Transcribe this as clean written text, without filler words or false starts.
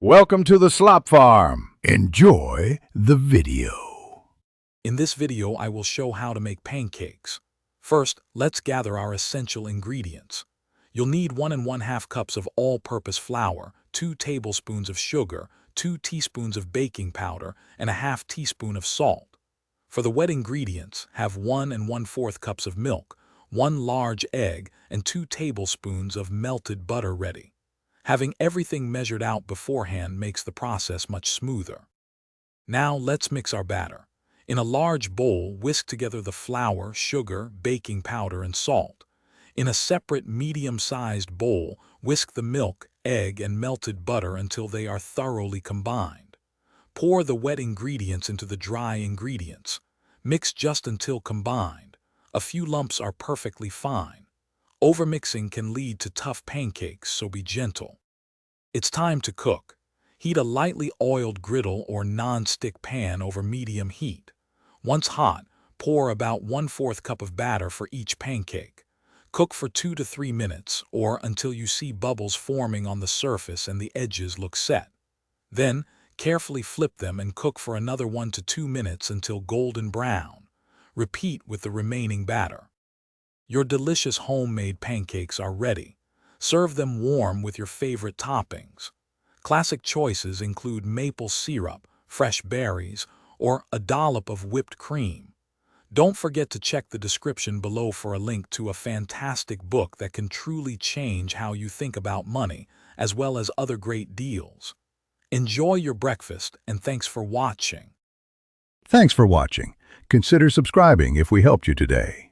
Welcome to the Slop Farm. Enjoy the video. In this video, I will show how to make pancakes. First, let's gather our essential ingredients. You'll need 1 1/2 cups of all-purpose flour, 2 tablespoons of sugar, 2 teaspoons of baking powder, and a 1/2 teaspoon of salt. For the wet ingredients, have 1 1/4 cups of milk, 1 large egg, and 2 tablespoons of melted butter ready. Having everything measured out beforehand makes the process much smoother. Now let's mix our batter. In a large bowl, whisk together the flour, sugar, baking powder, and salt. In a separate medium-sized bowl, whisk the milk, egg, and melted butter until they are thoroughly combined. Pour the wet ingredients into the dry ingredients. Mix just until combined. A few lumps are perfectly fine. Overmixing can lead to tough pancakes, so be gentle. It's time to cook. Heat a lightly oiled griddle or non-stick pan over medium heat. Once hot, pour about 1/4 cup of batter for each pancake. Cook for 2 to 3 minutes, or until you see bubbles forming on the surface and the edges look set. Then, carefully flip them and cook for another 1 to 2 minutes until golden brown. Repeat with the remaining batter. Your delicious homemade pancakes are ready. Serve them warm with your favorite toppings. Classic choices include maple syrup, fresh berries, or a dollop of whipped cream. Don't forget to check the description below for a link to a fantastic book that can truly change how you think about money, as well as other great deals. Enjoy your breakfast, and thanks for watching. Thanks for watching. Consider subscribing if we helped you today.